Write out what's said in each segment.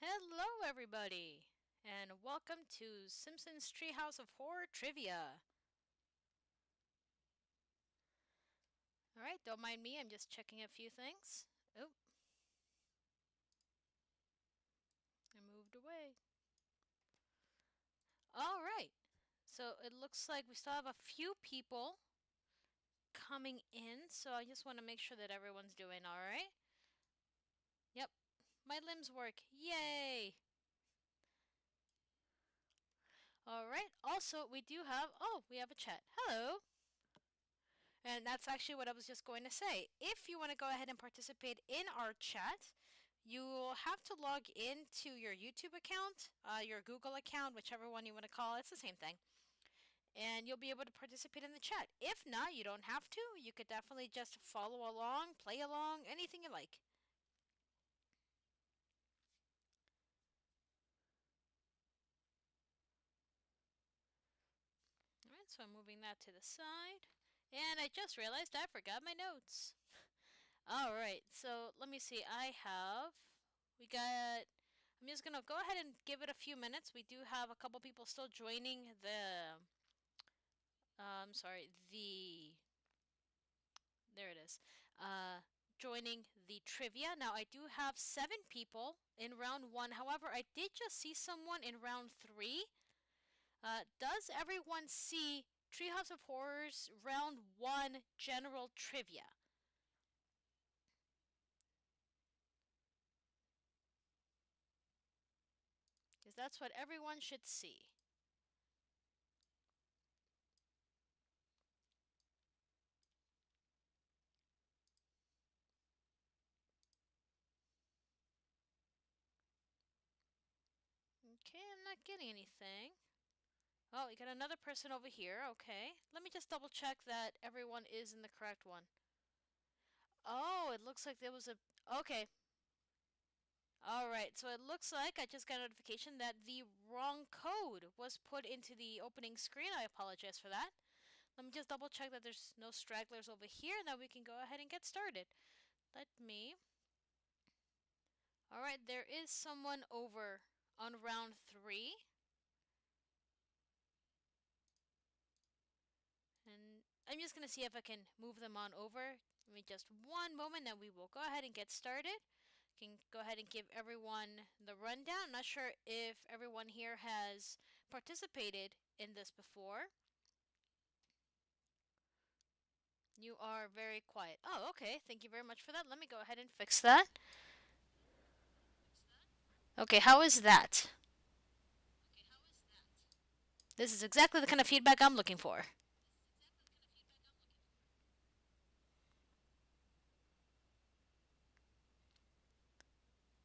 Hello, everybody, and welcome to Simpsons Treehouse of Horror Trivia. Alright, don't mind me, I'm just checking a few things. Oh, I moved away. Alright, so it looks like we still have a few people coming in, so I just want to make sure that everyone's doing alright. Yep, my limbs work. Yay! Alright, also, we have a chat. Hello! And that's actually what I was just going to say. If you want to go ahead and participate in our chat, you will have to log in to your YouTube account, your Google account, whichever one you want to call it. It's the same thing. And you'll be able to participate in the chat. If not, you don't have to. You could definitely just follow along, play along, anything you like. Alright, so I'm moving that to the side. And I just realized I forgot my notes. Alright, so let me see. I'm just gonna go ahead and give it a few minutes. We do have a couple people still joining there it is. Joining the trivia. Now, I do have 7 people in round 1. However, I did just see someone in round 3. Does everyone see Treehouse of Horrors round 1 general trivia? Because that's what everyone should see. Okay, I'm not getting anything. Oh, you got another person over here. Okay. Let me just double check that everyone is in the correct one. Oh, it looks like there was a... Okay. Alright, so it looks like I just got a notification that the wrong code was put into the opening screen. I apologize for that. Let me just double check that there's no stragglers over here, and then we can go ahead and get started. Let me... Alright, there is someone over on round 3. And I'm just going to see if I can move them on over. Give me just one moment, and we will go ahead and get started. Can go ahead and give everyone the rundown. I'm not sure if everyone here has participated in this before. You are very quiet. Oh, okay. Thank you very much for that. Let me go ahead and fix that. Okay, how is that? This is exactly the kind of feedback I'm looking for.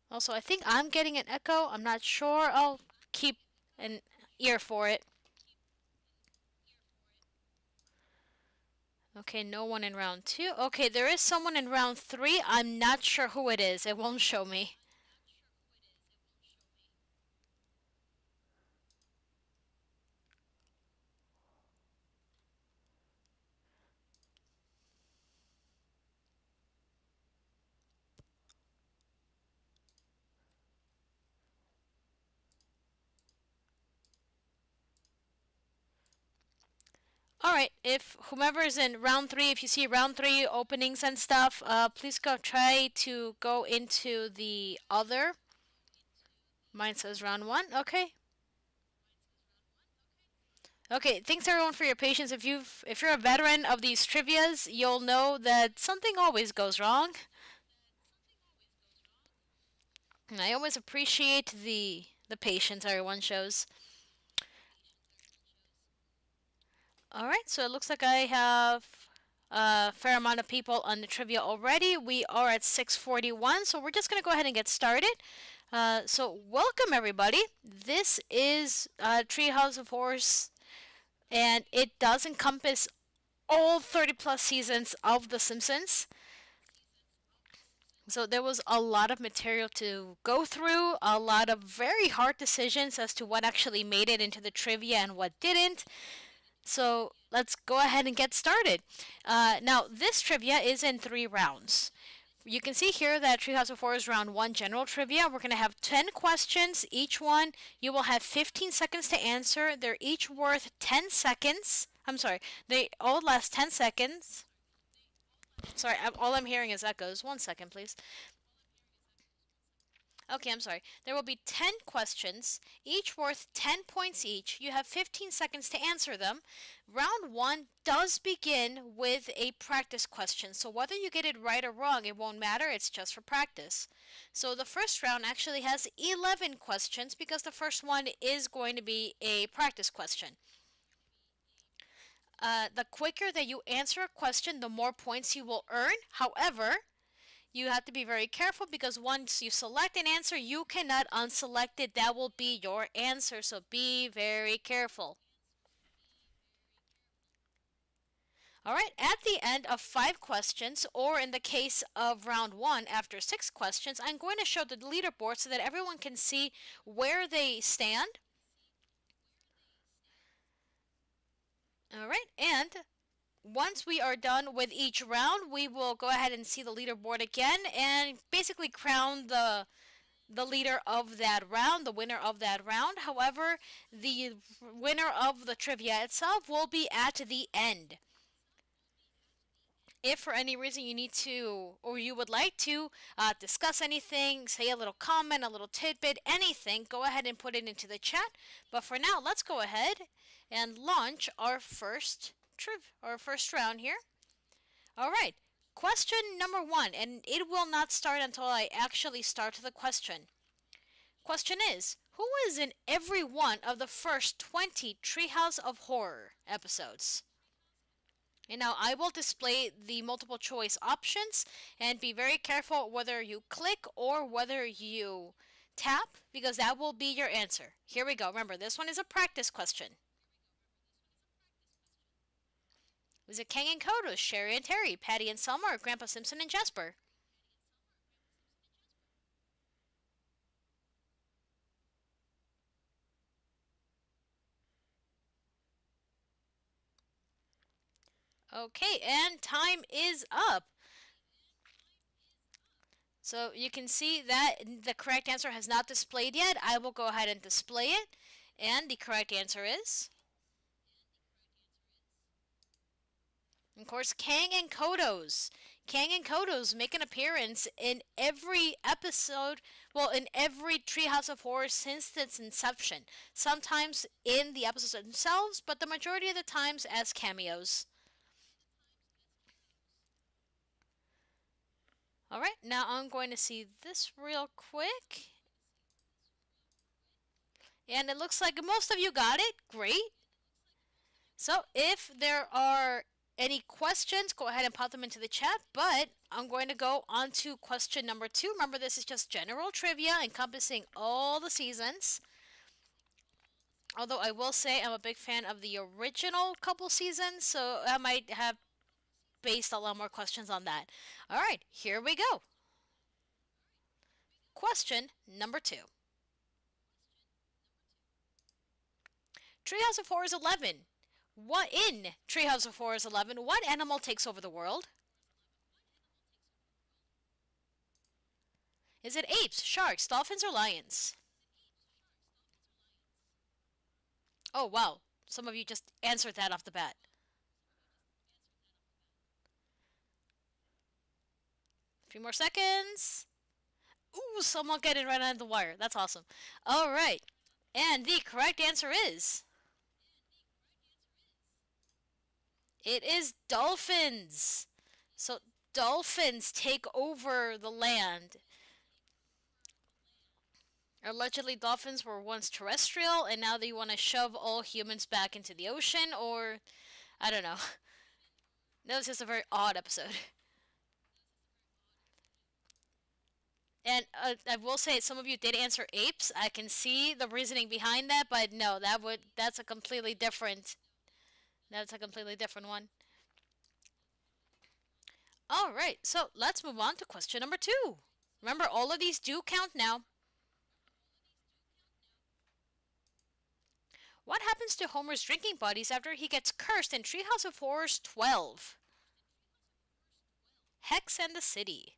Also, I think I'm getting an echo. I'm not sure. I'll keep an ear for it. Okay, no one in round 2. Okay, there is someone in round 3. I'm not sure who it is. It won't show me. Alright, if whomever is in round 3, if you see round 3 openings and stuff, please try to go into the other. Mine says round 1. Okay. Okay, thanks everyone for your patience. If you're a veteran of these trivias, you'll know that something always goes wrong. And I always appreciate the patience everyone shows. Alright, so it looks like I have a fair amount of people on the trivia already. We are at 6:41, so we're just going to go ahead and get started. So welcome everybody. This is Treehouse of Horror, and it does encompass all 30 plus seasons of The Simpsons. So there was a lot of material to go through, a lot of very hard decisions as to what actually made it into the trivia and what didn't. So let's go ahead and get started. Now, this trivia is in 3 rounds. You can see here that Treehouse of Horror is round 1 general trivia. We're going to have 10 questions. Each one, you will have 15 seconds to answer. They're each worth 10 seconds. I'm sorry, they all last 10 seconds. Sorry, all I'm hearing is echoes. 1 second, please. Okay, I'm sorry. There will be 10 questions, each worth 10 points each. You have 15 seconds to answer them. Round 1 does begin with a practice question, so whether you get it right or wrong, it won't matter. It's just for practice. So the first round actually has 11 questions because the first one is going to be a practice question. The quicker that you answer a question, the more points you will earn. However, you have to be very careful because once you select an answer, you cannot unselect it. That will be your answer, so be very careful. Alright, at the end of 5 questions, or in the case of round 1, after 6 questions, I'm going to show the leaderboard so that everyone can see where they stand. Alright, and once we are done with each round, we will go ahead and see the leaderboard again and basically crown the leader of that round, the winner of that round. However, the winner of the trivia itself will be at the end. If for any reason you need to, or you would like to discuss anything, say a little comment, a little tidbit, anything, go ahead and put it into the chat. But for now, let's go ahead and launch our first round here. All right, question number 1, and it will not start until I actually start the question. Question is, who is in every one of the first 20 Treehouse of Horror episodes? And now I will display the multiple choice options, and be very careful whether you click or whether you tap, because that will be your answer. Here we go. Remember, this one is a practice question. Was it Kang and Kodos, Sherry and Terry, Patty and Selma, or Grandpa Simpson and Jasper? Okay, and time is up. So you can see that the correct answer has not displayed yet. I will go ahead and display it. And the correct answer is, of course, Kang and Kodos. Kang and Kodos make an appearance in every episode, well, in every Treehouse of Horror since its inception. Sometimes in the episodes themselves, but the majority of the times as cameos. Alright, now I'm going to see this real quick. And it looks like most of you got it. Great. So if there are any questions, go ahead and pop them into the chat. But I'm going to go on to question number 2. Remember, this is just general trivia encompassing all the seasons. Although I will say I'm a big fan of the original couple seasons, so I might have based a lot more questions on that. Alright, here we go. Question number 2. Treehouse of Horrors 11. What in Treehouse of Horrors 11, what animal takes over the world? Is it apes, sharks, dolphins, or lions? Oh, wow. Some of you just answered that off the bat. A few more seconds. Ooh, someone getting right on the wire. That's awesome. All right. And the correct answer is, it is dolphins. So dolphins take over the land. Allegedly, dolphins were once terrestrial, and now they want to shove all humans back into the ocean, or I don't know. That was just a very odd episode. And I will say, some of you did answer apes. I can see the reasoning behind that, but no, that's a completely different. That's a completely different one. All right, so let's move on to question number 2. Remember, all of these do count now. What happens to Homer's drinking buddies after he gets cursed in Treehouse of Horrors 12? Hex and the City.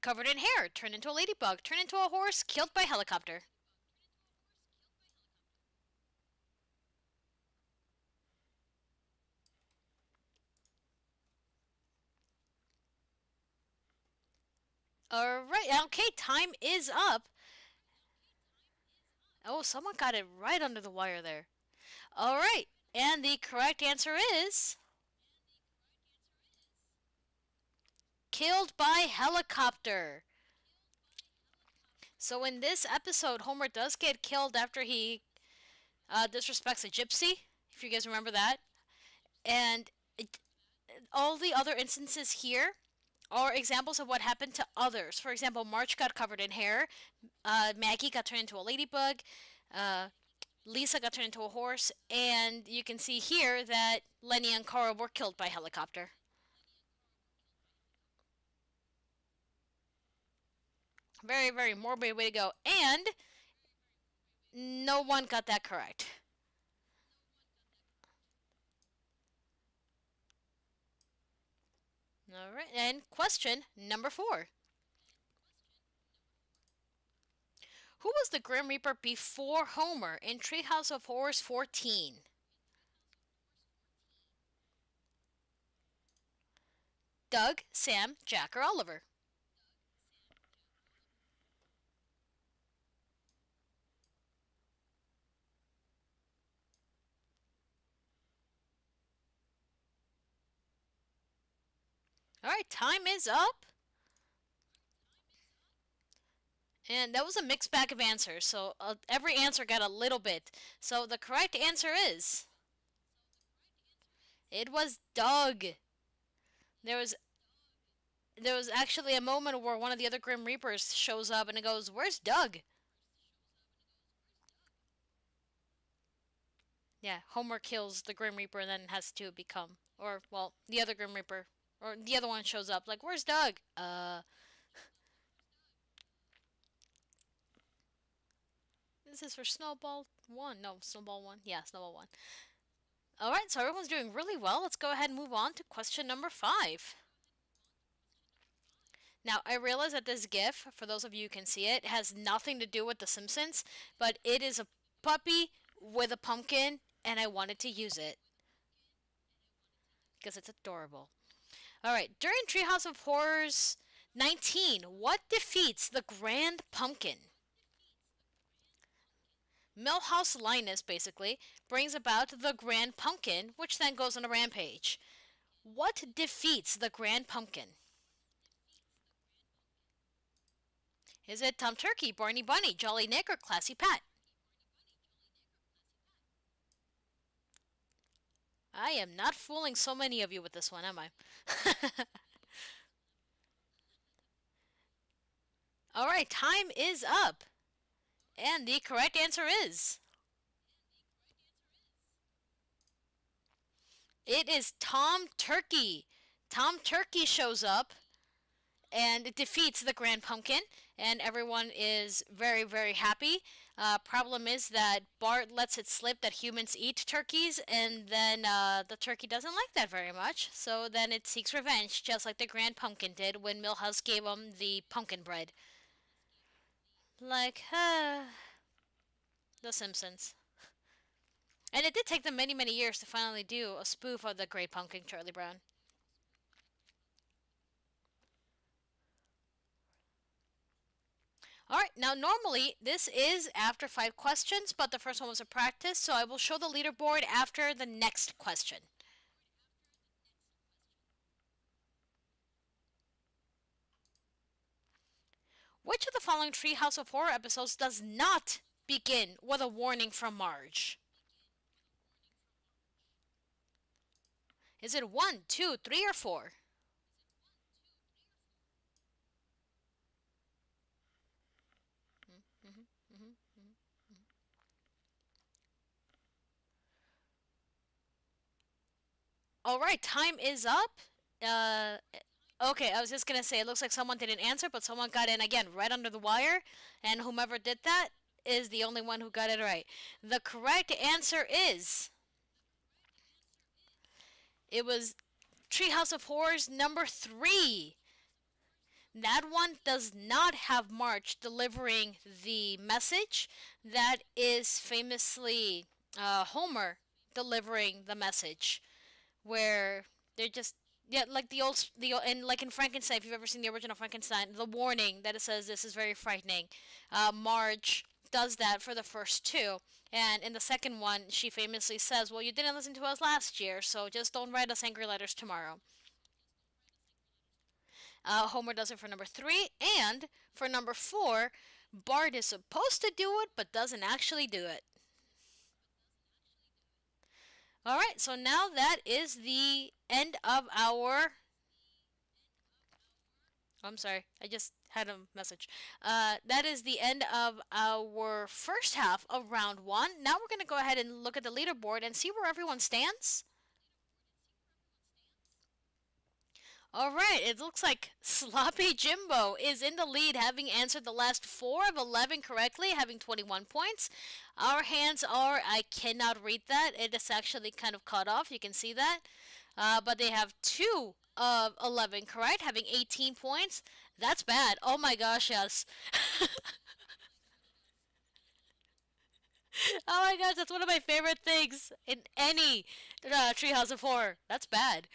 covered in hair, turned into a ladybug, turned into a horse, killed by helicopter. Alright, okay, time is up. Oh, someone got it right under the wire there. Alright, and the correct answer is... killed by helicopter. So in this episode, Homer does get killed after he disrespects a gypsy, if you guys remember that. And all the other instances here are examples of what happened to others. For example, Marge got covered in hair, Maggie got turned into a ladybug, Lisa got turned into a horse, and you can see here that Lenny and Carl were killed by helicopter. Very, very morbid way to go. And no one got that correct. Alright, and question number 4. Who was the Grim Reaper before Homer in Treehouse of Horrors 14? Doug, Sam, Jack, or Oliver? Alright, time is up. And that was a mixed bag of answers, so every answer got a little bit. So the correct answer is... it was Doug. There was actually a moment where one of the other Grim Reapers shows up and it goes, "Where's Doug?" Yeah, Homer kills the Grim Reaper and then has to become, or, well, the other Grim Reaper, or the other one shows up, like, "Where's Doug?" This is for Snowball 1. No, Snowball 1. Yeah, Snowball 1. Alright, so everyone's doing really well. Let's go ahead and move on to question number 5. Now, I realize that this GIF, for those of you who can see it, has nothing to do with The Simpsons, but it is a puppy with a pumpkin, and I wanted to use it. Because it's adorable. Alright, during Treehouse of Horrors 19, what defeats the Grand Pumpkin? Milhouse Linus, basically, brings about the Grand Pumpkin, which then goes on a rampage. What defeats the Grand Pumpkin? Is it Tom Turkey, Barney Bunny, Jolly Nick, or Classy Pat? I am not fooling so many of you with this one, am I? Alright, time is up. And the correct answer is... it is Tom Turkey. Tom Turkey shows up and it defeats the Grand Pumpkin, and everyone is very, very happy. Problem is that Bart lets it slip that humans eat turkeys, and then the turkey doesn't like that very much, so then it seeks revenge, just like the Grand Pumpkin did when Milhouse gave him the pumpkin bread. Like, The Simpsons. And it did take them many, many years to finally do a spoof of the Great Pumpkin, Charlie Brown. Alright, now normally this is after 5 questions, but the first one was a practice, so I will show the leaderboard after the next question. Which of the following Treehouse of Horror episodes does not begin with a warning from Marge? Is it 1, 2, 3, or 4? Alright, time is up. Okay, I was just gonna say, it looks like someone didn't answer, but someone got in again right under the wire, and whomever did that is the only one who got it right. The correct answer is... it was Treehouse of Horrors number 3. That one does not have Marge delivering the message. That is famously Homer delivering the message, where they're just, yeah, like and like in Frankenstein. If you've ever seen the original Frankenstein, the warning that it says this is very frightening. Marge does that for the first two, and in the second one, she famously says, "Well, you didn't listen to us last year, so just don't write us angry letters tomorrow." Homer does it for number three, and for number four, Bart is supposed to do it but doesn't actually do it. All right, so now that is the end of our. Oh, I'm sorry, I just had a message. That is the end of our first half of round one. Now we're going to go ahead and look at the leaderboard and see where everyone stands. All right, it looks like Sloppy Jimbo is in the lead, having answered the last 4 of 11 correctly, having 21 points. Our hands are, I cannot read that. It is actually kind of cut off. You can see that. But they have 2 of 11 correct, having 18 points. That's bad. Oh my gosh, yes. Oh my gosh, that's one of my favorite things in any Treehouse of Horror. That's bad.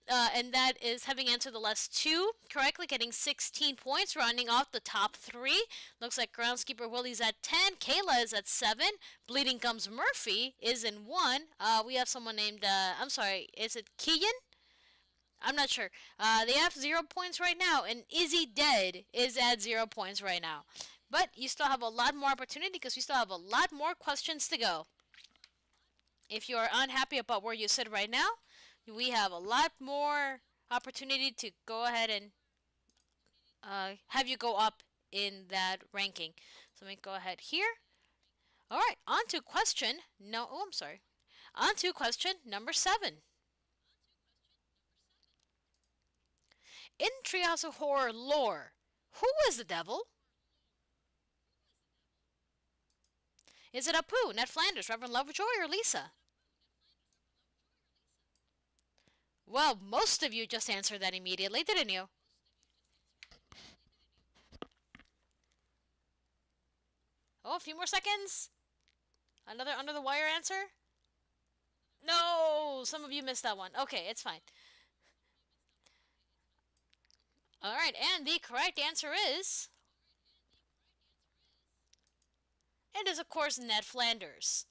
And that is having answered the last 2 correctly, getting 16 points, rounding off the top 3. Looks like Groundskeeper Willie's at 10, Kayla is at 7, Bleeding Gums Murphy is in 1. We have someone named, I'm sorry, is it Keegan? I'm not sure. They have 0 points right now, and Izzy Dead is at 0 points right now. But you still have a lot more opportunity because we still have a lot more questions to go. If you are unhappy about where you sit right now, we have a lot more opportunity to go ahead and have you go up in that ranking. So let me go ahead here. All right, on to question. No, oh, I'm sorry. On to question number 7. In Treehouse of Horror lore, who is the devil? Is it Apu, Ned Flanders, Reverend Lovejoy, or Lisa? Well, most of you just answered that immediately, didn't you? Oh, a few more seconds. Another under the wire answer? No, some of you missed that one. Okay, it's fine. All right, and the correct answer is. It is, of course, Ned Flanders.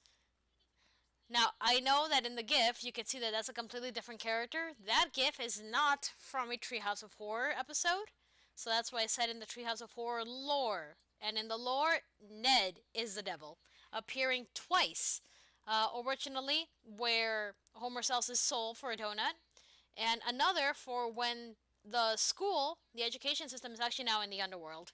Now, I know that in the GIF, you can see that that's a completely different character. That GIF is not from a Treehouse of Horror episode. So that's why I said in the Treehouse of Horror lore. And in the lore, Ned is the devil, appearing twice. Originally, where Homer sells his soul for a donut, and another for when the school, the education system, is actually now in the underworld.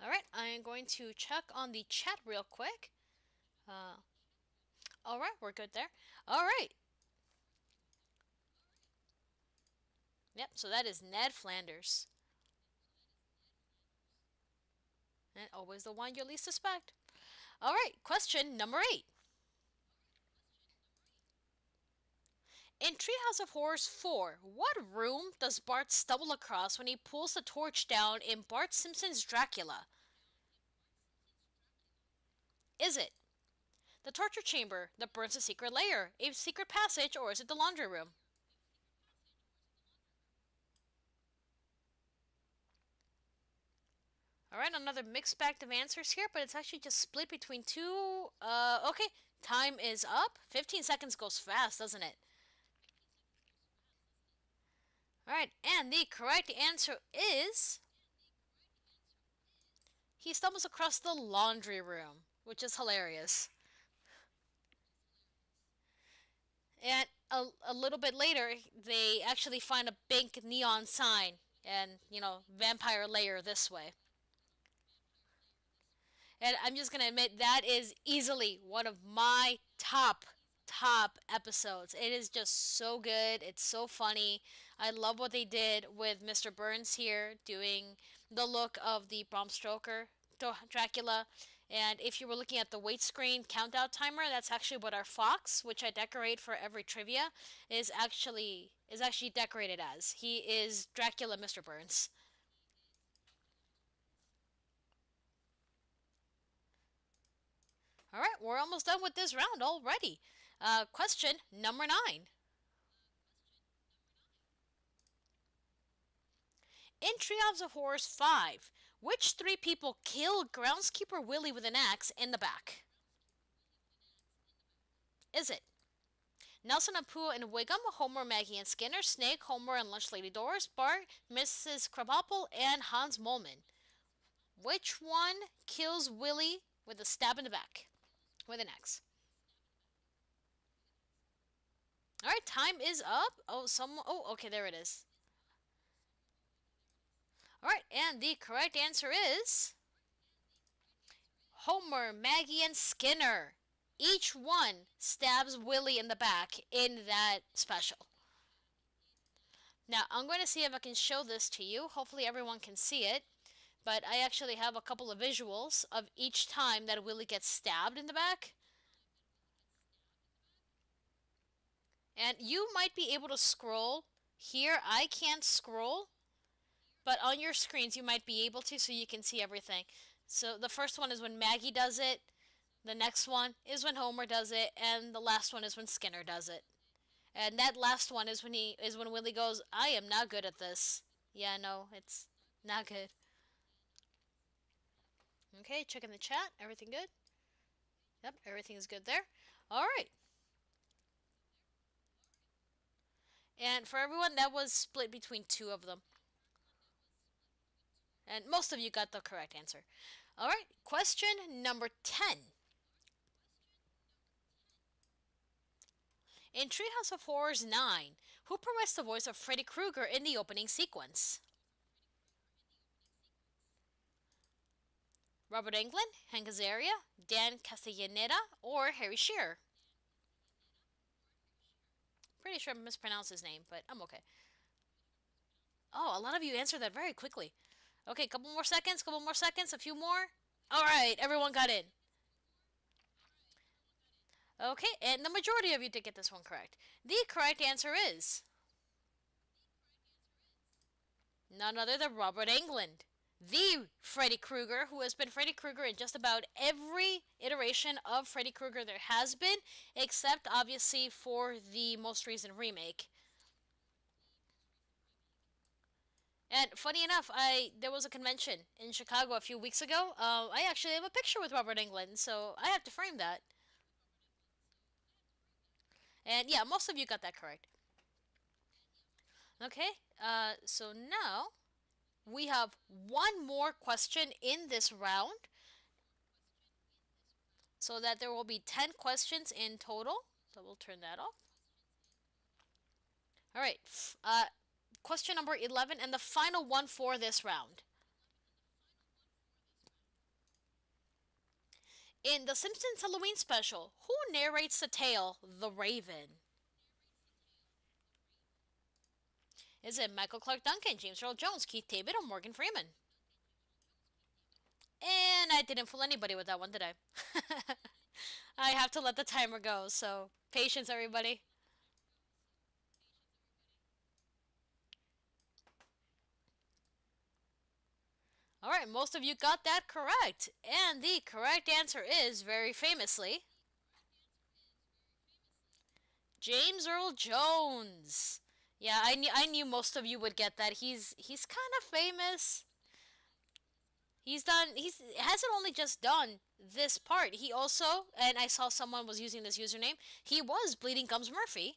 Alright, I am going to check on the chat real quick. Alright, we're good there. Alright. Yep, so that is Ned Flanders. And always the one you least suspect. Alright, question number 8. In Treehouse of Horrors 4, what room does Bart stumble across when he pulls the torch down in Bart Simpson's Dracula? Is it the torture chamber that burns a secret lair, a secret passage, or is it the laundry room? Alright, another mixed bag of answers here, but it's actually just split between 2. Okay, time is up. 15 seconds goes fast, doesn't it? Alright, and the correct answer is. He stumbles across the laundry room, which is hilarious. And a little bit later, they actually find a big neon sign and, vampire lair this way. And I'm just going to admit that is easily one of my top episodes. It is just so good. It's so funny. I love what they did with Mr. Burns here doing the look of the Bram Stoker Dracula. And if you were looking at the wait screen countdown timer, that's actually what our fox, which I decorate for every trivia, is actually decorated as. He is Dracula, Mr. Burns. All right, we're almost done with this round already. Question number 9. In Treehouse of Horrors 5, which three people kill groundskeeper Willie with an axe in the back? Is it Nelson and Pooh and Wiggum, Homer, Maggie and Skinner, Snake, Homer and Lunch Lady Doris, Bart, Mrs. Krabappel, and Hans Molman? Which one kills Willie with a stab in the back with an axe? All right, time is up. Okay, there it is. All right, and the correct answer is Homer, Maggie, and Skinner. Each one stabs Willie in the back in that special. Now, I'm going to see if I can show this to you. Hopefully everyone can see it. But I actually have a couple of visuals of each time that Willie gets stabbed in the back. And you might be able to scroll. Here, I can't scroll. But on your screens, you might be able to, so you can see everything. So the first one is when Maggie does it. The next one is when Homer does it. And the last one is when Skinner does it. And that last one is when Willie goes, I am not good at this. Yeah, no, it's not good. Okay, checking the chat. Everything good? Yep, everything is good there. All right. And for everyone, that was split between two of them. And most of you got the correct answer. All right, question number 10. In Treehouse of Horrors 9, who provides the voice of Freddy Krueger in the opening sequence? Robert Englund, Hank Azaria, Dan Castellaneta, or Harry Shearer? Pretty sure I mispronounced his name, but I'm okay. Oh, a lot of you answered that very quickly. Okay, couple more seconds, a few more. All right, everyone got in. Okay, and the majority of you did get this one correct. The correct answer is none other than Robert Englund, the Freddy Krueger, who has been Freddy Krueger in just about every iteration of Freddy Krueger there has been, except obviously for the most recent remake. And funny enough, there was a convention in Chicago a few weeks ago. I actually have a picture with Robert Englund, so I have to frame that. And yeah, most of you got that correct. Okay, so now we have one more question in this round, so that there will be 10 questions in total. So we'll turn that off. All right, question number 11 and the final one for this round. In the Simpsons Halloween Special, who narrates the tale, The Raven? Is it Michael Clark Duncan, James Earl Jones, Keith David, or Morgan Freeman? And I didn't fool anybody with that one, did I? I have to let the timer go, so patience, everybody. Alright, most of you got that correct. And the correct answer is, very famously, James Earl Jones. Yeah, I knew most of you would get that. He's kind of famous. He hasn't only just done this part. He also, and I saw someone was using this username, he was Bleeding Gums Murphy.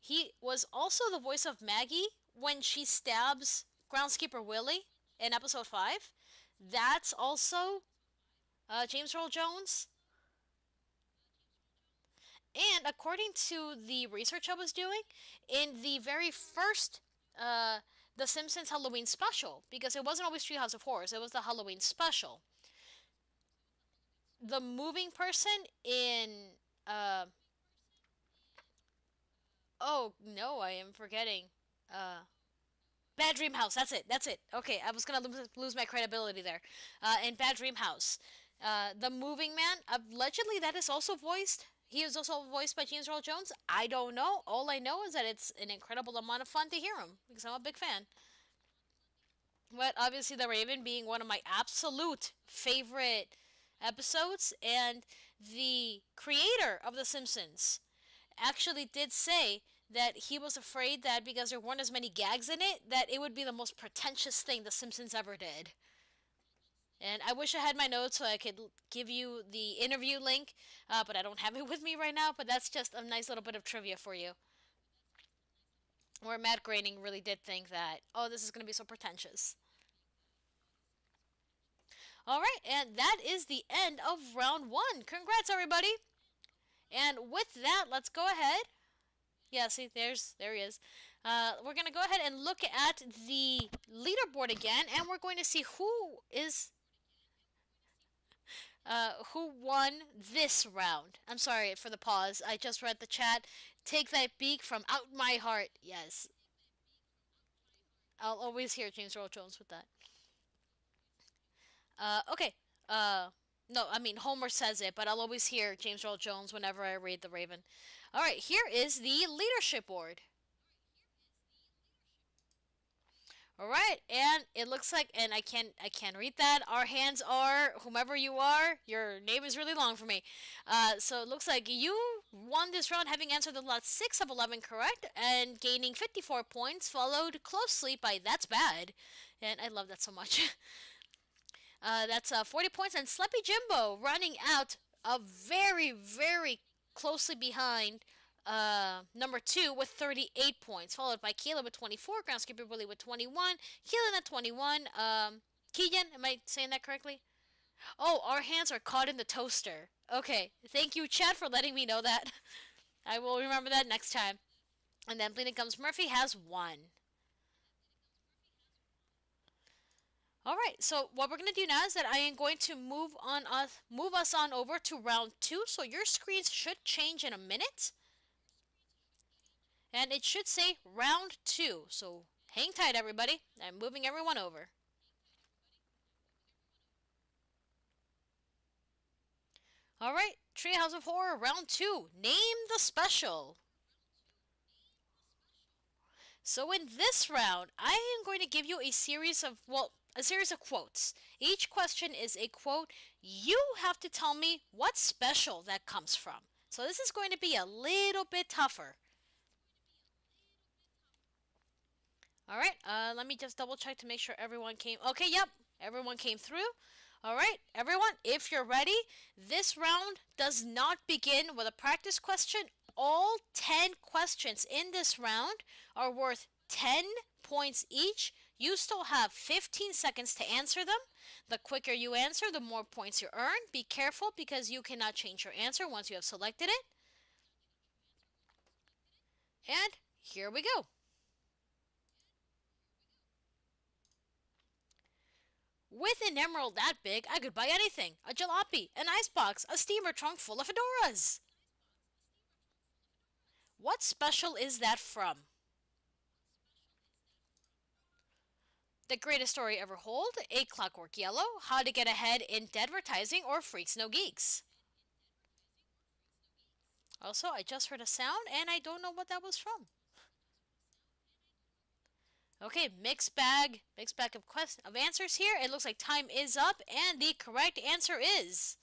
He was also the voice of Maggie when she stabs groundskeeper Willie in episode 5. That's also James Earl Jones. And according to the research I was doing, in the very first The Simpsons Halloween Special, because it wasn't always Treehouse of Horrors, it was the Halloween Special, the moving person in oh no, I am forgetting. Bad Dream House. That's it. That's it. Okay, I was gonna lose my credibility there. In Bad Dream House, the Moving Man. Allegedly, that is also voiced. He is also voiced by James Earl Jones. I don't know. All I know is that it's an incredible amount of fun to hear him because I'm a big fan. But obviously, The Raven being one of my absolute favorite episodes, and the creator of The Simpsons actually did say that he was afraid that because there weren't as many gags in it, that it would be the most pretentious thing The Simpsons ever did. And I wish I had my notes so I could give you the interview link, but I don't have it with me right now. But that's just a nice little bit of trivia for you. Where Matt Groening really did think that, oh, this is going to be so pretentious. All right, and that is the end of round one. Congrats, everybody! And with that, let's go ahead. Yeah, see, there he is. We're gonna go ahead and look at the leaderboard again, and we're going to see who won this round. I'm sorry for the pause. I just read the chat. Take that beak from out my heart. Yes, I'll always hear James Earl Jones with that. Okay. No, I mean Homer says it, but I'll always hear James Earl Jones whenever I read The Raven. All right, here is the leadership board. All right, and it looks like, and I can't read that. Our hands are whomever you are. Your name is really long for me. So it looks like you won this round, having answered the last 6 of 11 correct, and gaining 54 points, followed closely by That's Bad, and I love that so much. That's 40 points, and Sleepy Jimbo running out very, very closely behind number 2 with 38 points, followed by Caleb with 24, Groundskeeper Willie with 21, Keelan at 21, Keegan, am I saying that correctly? Oh, our hands are caught in the toaster. Okay, thank you, Chad, for letting me know that. I will remember that next time. And then Bleeding Gums Murphy has 1. All right. So what we're gonna do now is that I am going to move us on over to round 2. So your screens should change in a minute, and it should say round 2. So hang tight, everybody. I'm moving everyone over. All right. Treehouse of Horror round 2. Name the special. So in this round, I am going to give you a series of quotes. Each question is a quote. You have to tell me what special that comes from. So this is going to be a little bit tougher. All right, let me just double check to make sure everyone came. Okay, yep, everyone came through. All right, everyone, if you're ready, this round does not begin with a practice question. All 10 questions in this round are worth 10 points each. You still have 15 seconds to answer them. The quicker you answer, the more points you earn. Be careful because you cannot change your answer once you have selected it. And here we go. With an emerald that big, I could buy anything. A jalopy, an icebox, a steamer trunk full of fedoras. What special is that from? The Greatest Story Ever Told, A Clockwork Yellow, How to Get Ahead in Advertising, or Freaks No Geeks. Also, I just heard a sound and I don't know what that was from. Okay, mixed bag of answers here. It looks like time is up, and the correct answer is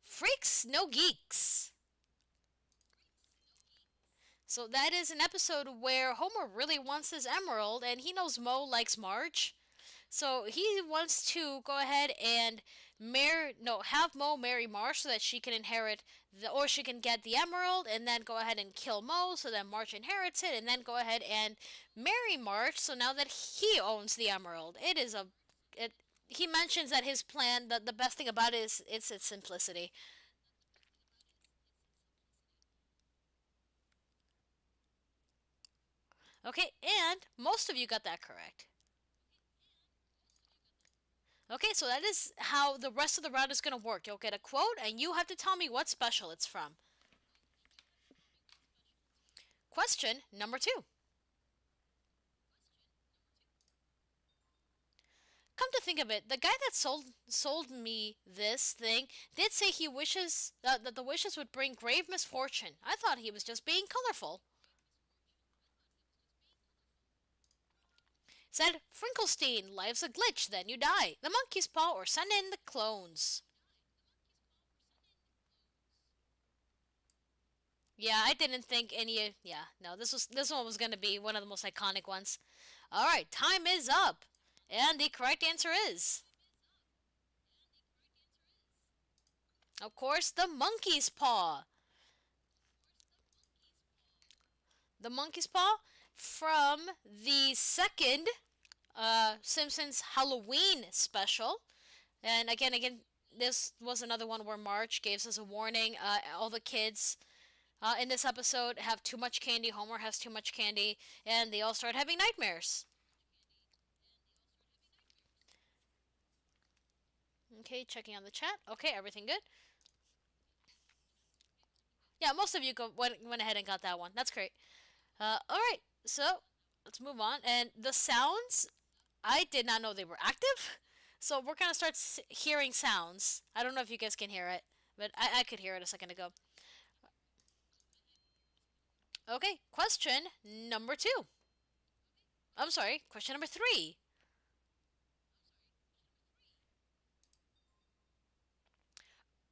Freaks No Geeks. So that is an episode where Homer really wants his emerald, and he knows Moe likes Marge. So he wants to go ahead and have Moe marry Marge so that she can inherit or she can get the emerald, and then go ahead and kill Moe so that Marge inherits it, and then go ahead and marry Marge so now that he owns the emerald. He mentions that his plan, the best thing about it is its simplicity. Okay, and most of you got that correct. Okay, so that is how the rest of the round is going to work. You'll get a quote, and you have to tell me what special it's from. question number 2. Come to think of it, the guy that sold me this thing did say he wishes that the wishes would bring grave misfortune. I thought he was just being colorful. Said Finkelstein, life's a glitch, then you die. The monkey's paw or send in the clones. Yeah, I didn't think any. Yeah, no, this one was gonna be one of the most iconic ones. All right, time is up, and the correct answer is, of course, the monkey's paw. The monkey's paw from the second Simpsons Halloween Special, and again, this was another one where Marge gave us a warning. All the kids in this episode have too much candy. Homer has too much candy, and they all start having nightmares. Okay, checking on the chat. Okay, everything good. Yeah, most of you went ahead and got that one. That's great. All right, so let's move on. And the sounds, I did not know they were active. So we're gonna start hearing sounds. I don't know if you guys can hear it, but I could hear it a second ago. Okay, question number 2. I'm sorry, question number 3.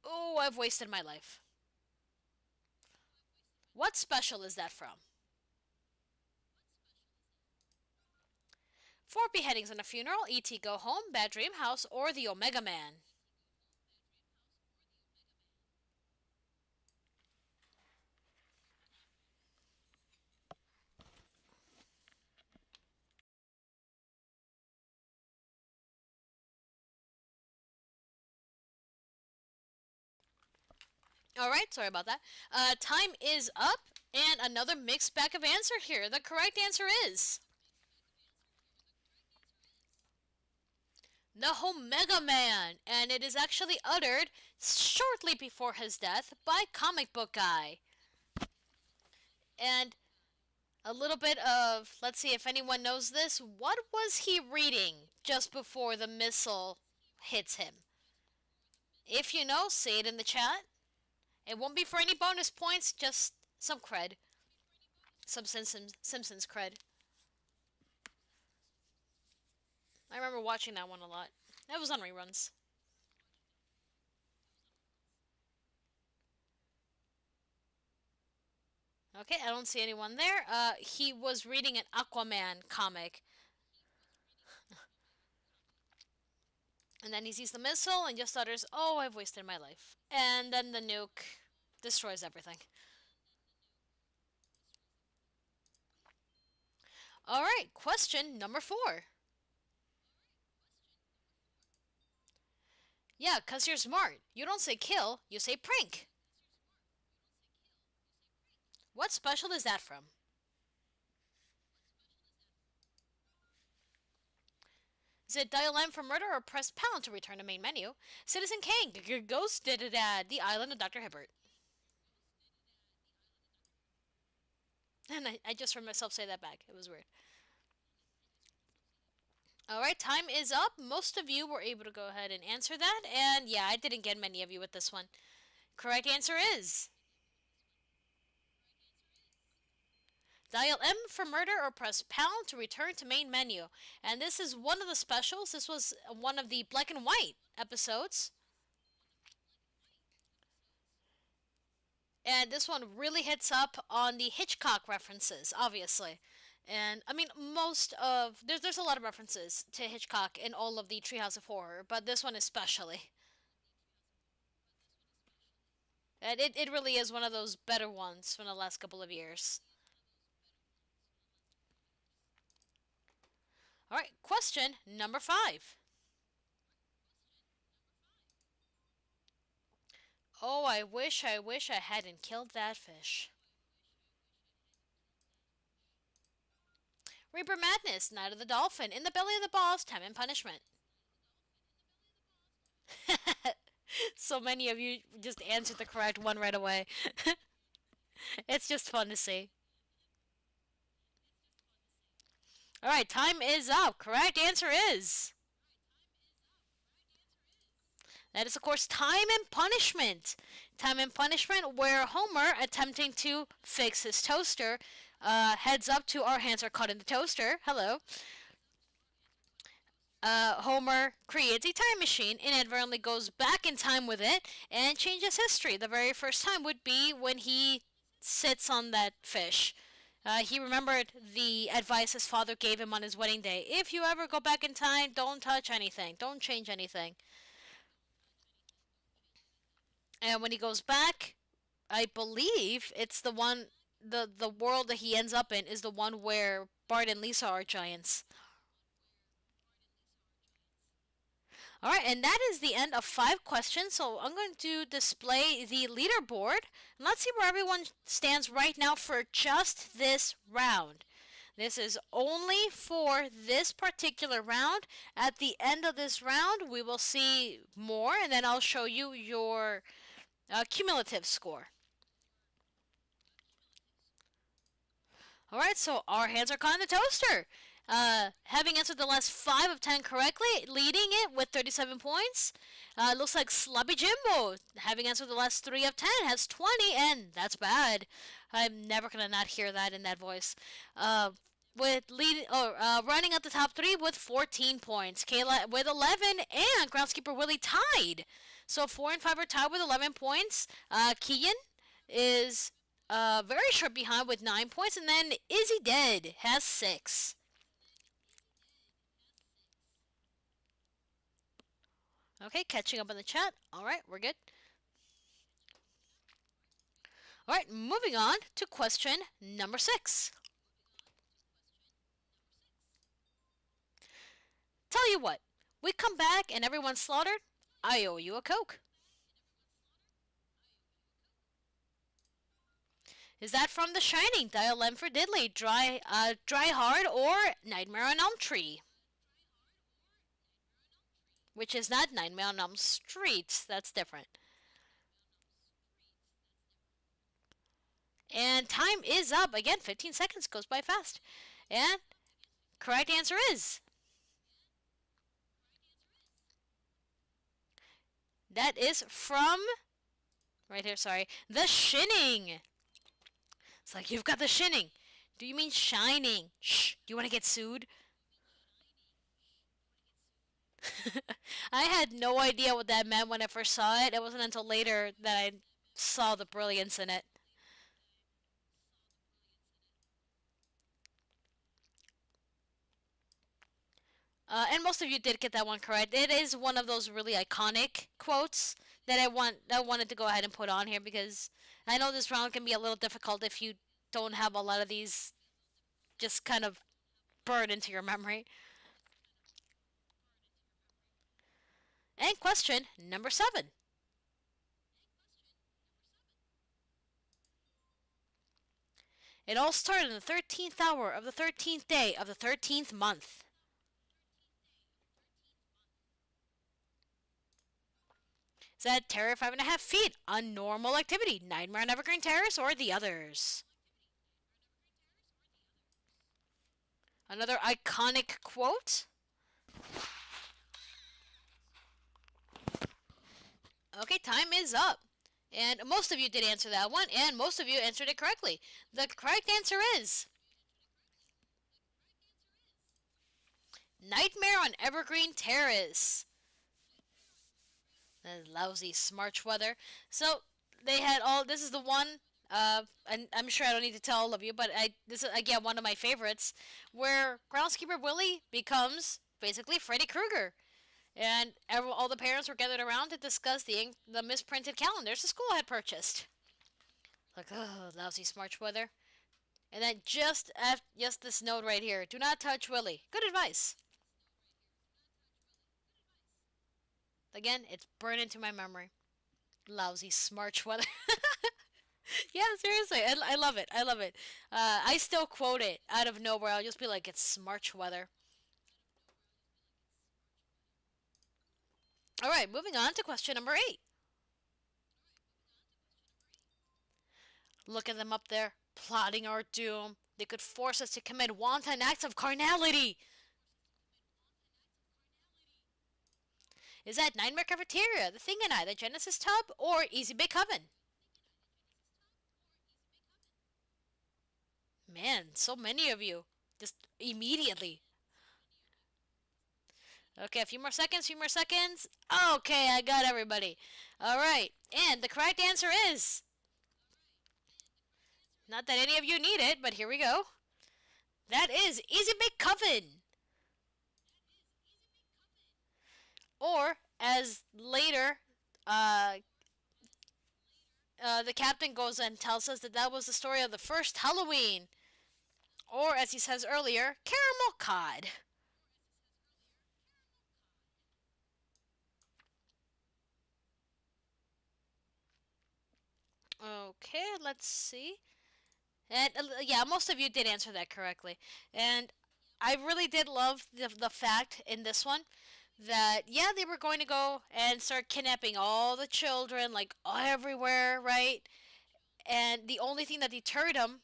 Oh, I've wasted my life. What special is that from? 4 beheadings and a funeral, E.T. Go Home, Bad Dream House, or the Omega Man? Alright, sorry about that. Time is up, and another mixed bag of answer here. The correct answer is the Omega Man, and it is actually uttered shortly before his death by Comic Book Guy. And a little bit of, let's see if anyone knows this. What was he reading just before the missile hits him? If you know, say it in the chat. It won't be for any bonus points, just some cred. Some Simpsons cred. I remember watching that one a lot. That was on reruns. Okay, I don't see anyone there. He was reading an Aquaman comic. And then he sees the missile and just utters, "Oh, I've wasted my life." And then the nuke destroys everything. Alright, question number 4. Yeah, 'cause you're smart. You don't say kill, you say prank. What special is that from? Is it dial M for murder or press pound to return to main menu? Citizen Kane, ghosted it at the island of Dr. Hibbert. And I just heard myself say that back. It was weird. Alright, time is up. Most of you were able to go ahead and answer that. And yeah, I didn't get many of you with this one. Correct answer is dial M for murder or press pound to return to main menu. And this is one of the specials. This was one of the black and white episodes. And this one really hits up on the Hitchcock references, obviously. And I mean, there's a lot of references to Hitchcock in all of the Treehouse of Horror, but this one especially. And it really is one of those better ones from the last couple of years. Alright, question number 5. Oh, I wish I hadn't killed that fish. Reaper Madness, Night of the Dolphin, In the Belly of the Boss, Time and Punishment. So many of you just answered the correct one right away. It's just fun to see. All right, time is up. Correct answer is. That is, of course, Time and Punishment. Time and Punishment, where Homer, attempting to fix his toaster, heads up to Our Hands Are Caught in the Toaster. Hello. Homer creates a time machine, inadvertently goes back in time with it, and changes history. The very first time would be when he sits on that fish. He remembered the advice his father gave him on his wedding day. If you ever go back in time, don't touch anything. Don't change anything. And when he goes back, I believe it's the world that he ends up in is the one where Bart and Lisa are giants. All right, and that is the end of 5 questions. So I'm going to display the leaderboard. And let's see where everyone stands right now for just this round. This is only for this particular round. At the end of this round, we will see more, and then I'll show you your cumulative score. All right, so Our Hands Are Caught in the Toaster. Having answered the last 5 of 10 correctly, leading it with 37 points. Looks like Sloppy Jimbo, having answered the last 3 of 10, has 20, and that's bad. I'm never gonna not hear that in that voice. Running at the top 3 with 14 points. Kayla with 11, and Groundskeeper Willie tied. So 4 and 5 are tied with 11 points. Keegan is very short behind with 9 points, and then Izzy Dead has 6. Okay, catching up on the chat. All right, we're good. All right, moving on to question number 6. Tell you what, we come back and everyone's slaughtered. I owe you a Coke. Is that from The Shining, Dial M for Diddley, Dry Hard, or Nightmare on Elm Tree? Which is not Nightmare on Elm Street. That's different. And time is up. Again, 15 seconds goes by fast. And correct answer is... that is from... right here, sorry. The Shining. It's like, you've got The Shining. Do you mean Shining? Shh. Do you want to get sued? I had no idea what that meant when I first saw it. It wasn't until later that I saw the brilliance in it. And most of you did get that one correct. It is one of those really iconic quotes that I wanted to go ahead and put on here, because I know this round can be a little difficult if you don't have a lot of these just kind of burned into your memory. And question number 7. It all started in the 13th hour of the 13th day of the 13th month. Is that Terror 5.5 feet, Unnormal Activity, Nightmare on Evergreen Terrace, or the others? Another iconic quote. Okay, time is up. And most of you did answer that one, and most of you answered it correctly. The correct answer is... Nightmare on Evergreen Terrace. That lousy Smarch weather. So, they had all... this is the one... and I'm sure I don't need to tell all of you, but this is, again, one of my favorites, where Groundskeeper Willie becomes basically Freddy Krueger. And all the parents were gathered around to discuss the misprinted calendars the school had purchased. Like, oh, lousy Smarch weather. And then just this note right here. Do not touch Willie. Good advice. Again, it's burned into my memory. Lousy Smarch weather. Yeah, seriously. I love it. I love it. I still quote it out of nowhere. I'll just be like, it's Smarch weather. All right, moving on to question number 8. Look at them up there. plotting our doom. They could force us to commit wanton acts of carnality. Is that Nightmare Cafeteria, The Thing and I, The Genesis Tub, or Easy Bake Oven? Man, so many of you. Just immediately. Okay, a few more seconds, few more seconds. Okay, I got everybody. Alright, and the correct answer is... Not that any of you need it, but here we go. That is Easy Bake Oven. Or, as later, the captain goes and tells us that that was the story of the first Halloween. Or, as he says earlier, caramel cod. Okay, let's see. And yeah, most of you did answer that correctly. And I really did love the fact in this one that, yeah, they were going to go and start kidnapping all the children, like, everywhere, right? And the only thing that deterred them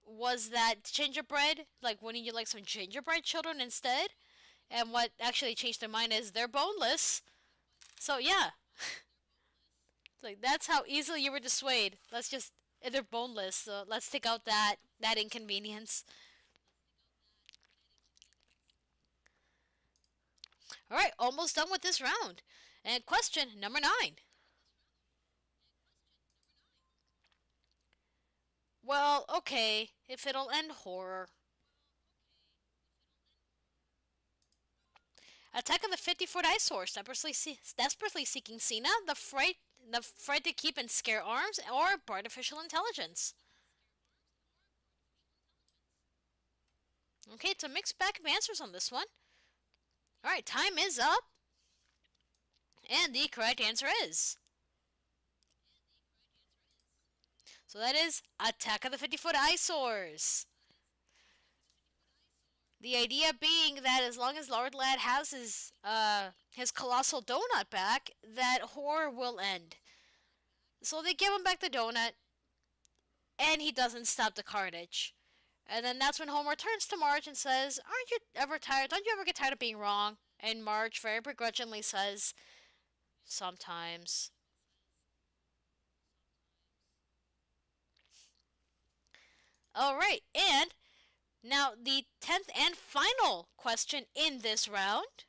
was that gingerbread, like, wouldn't you like some gingerbread children instead? And what actually changed their mind is they're boneless. So, yeah. It's like, that's how easily you were dissuaded. Let's just, they're boneless, so let's take out that inconvenience. All right, almost done with this round. And question number 9. Well, okay, if it'll end horror. Attack of the 50-foot eyesore, desperately seeking Cena, the fright to keep and scare arms, or artificial intelligence. Okay, it's a mixed bag of answers on this one. Alright, time is up. And the correct answer is... So that is Attack of the 50-foot eyesores. The idea being that as long as Lord Lad has his colossal donut back, that horror will end. So they give him back the donut, and he doesn't stop the carnage. And then that's when Homer turns to Marge and says, "Aren't you ever tired? Don't you ever get tired of being wrong?" And Marge very begrudgingly says, "Sometimes." Alright, and now the 10th and final question in this round.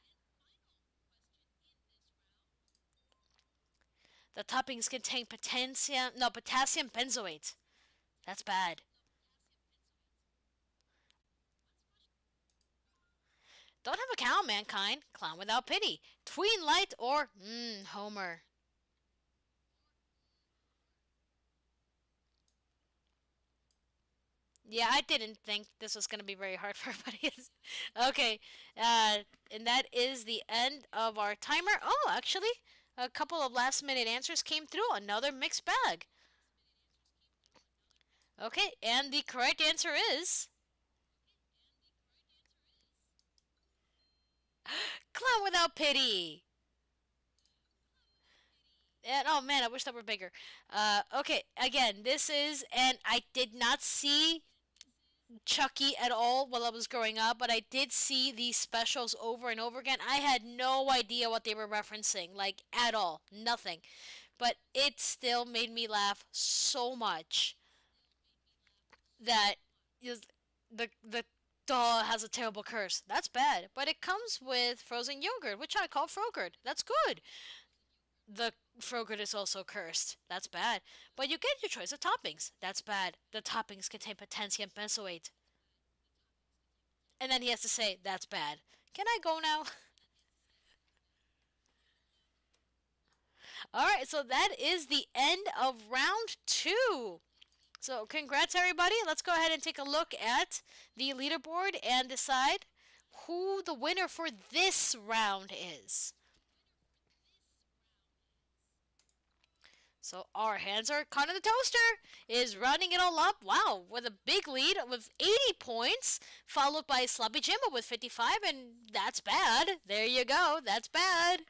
The toppings contain potassium benzoate. That's bad. Don't have a cow, mankind. Clown without pity. Tween light or Homer. Yeah, I didn't think this was going to be very hard for everybody. Okay, and that is the end of our timer. Oh, actually, a couple of last minute answers came through. Another mixed bag. Okay, and the correct answer is... Clown without pity. And oh man, I wish that were bigger. Okay, again, this is, and I did not see Chucky at all while I was growing up, but I did see these specials over and over again. I had no idea what they were referencing, like at all, nothing. But it still made me laugh so much that the doll has a terrible curse. That's bad, but it comes with frozen yogurt, which I call Frogurt. That's good. The Frogurt is also cursed. That's bad. But you get your choice of toppings. That's bad. The toppings contain potassium benzoate. And then he has to say, that's bad. Can I go now? Alright, so that is the end of round 2. So congrats everybody. Let's go ahead and take a look at the leaderboard and decide who the winner for this round is. So our hands are Connor the Toaster is rounding it all up. Wow, with a big lead with 80 points, followed by Sloppy Jimbo with 55, and that's bad. There you go, that's bad.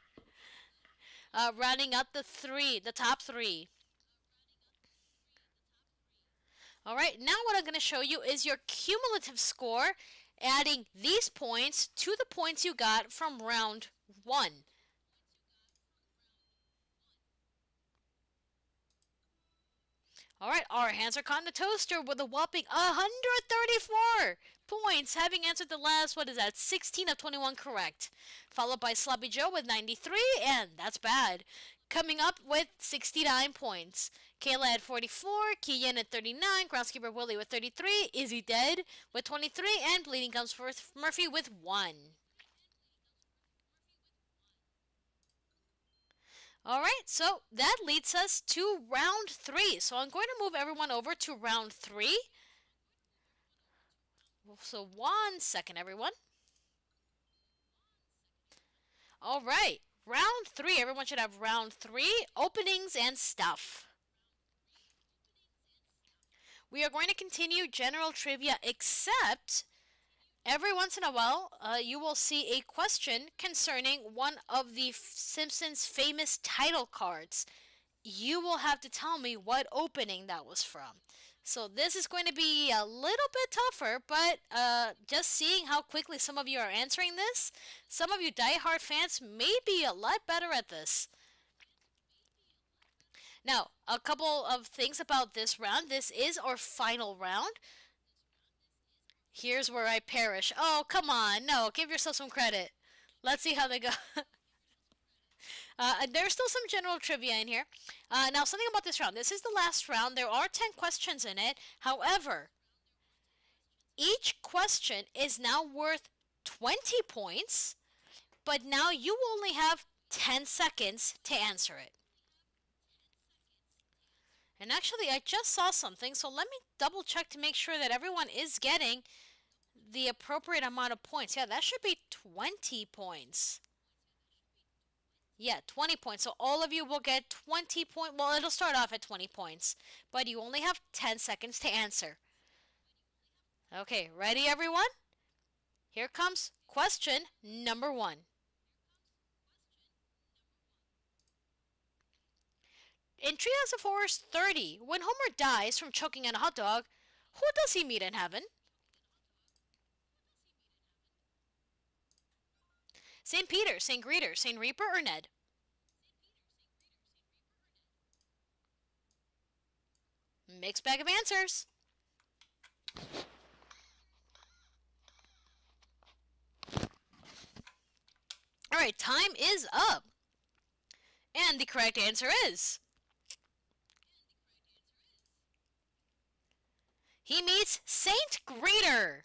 Rounding up the top three. All right, now what I'm going to show you is your cumulative score, adding these points to the points you got from round 1. All right, our hands are caught in the toaster with a whopping 134 points, having answered the last, 16 of 21 correct. Followed by Sloppy Joe with 93, and that's bad. Coming up with 69 points. Kayla at 44, Kian at 39, Groundskeeper Willie with 33, Izzy Dead with 23, and Bleeding Gums for Murphy with 1. All right, so that leads us to round 3. So I'm going to move everyone over to round 3. So 1 second, everyone. All right, round 3. Everyone should have round 3, openings and stuff. We are going to continue general trivia, except every once in a while, you will see a question concerning one of the Simpsons famous title cards. You will have to tell me what opening that was from. So this is going to be a little bit tougher, but just seeing how quickly some of you are answering this, some of you diehard fans may be a lot better at this. Now, a couple of things about this round. This is our final round. Here's where I perish. Oh, come on. No, give yourself some credit. Let's see how they go. There's still some general trivia in here. Now, something about this round. This is the last round. There are 10 questions in it. However, each question is now worth 20 points, but now you only have 10 seconds to answer it. And actually, I just saw something, so let me double check to make sure that everyone is getting the appropriate amount of points. Yeah, that should be 20 points. Yeah, 20 points. So all of you will get 20 points. Well, it'll start off at 20 points, but you only have 10 seconds to answer. Okay, ready everyone? Here comes question number 1. In Treehouse of Horror 30, when Homer dies from choking on a hot dog, who does he meet in heaven? St. Peter, St. Greeter, St. Reaper, or Ned? Mixed bag of answers. Alright, time is up. And the correct answer is... he meets St. Greeter.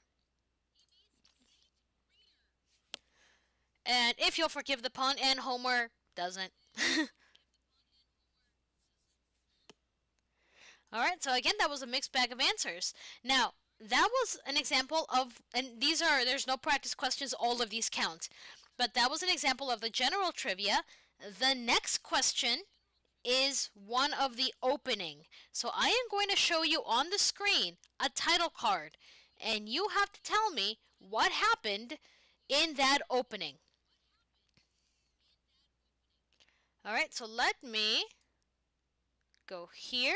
And if you'll forgive the pun, and Homer doesn't. Alright, so again, that was a mixed bag of answers. Now, that was an example of, and there's no practice questions, all of these count. But that was an example of the general trivia. The next question is one of the opening. So I am going to show you on the screen a title card, and you have to tell me what happened in that opening. Alright, so let me go here.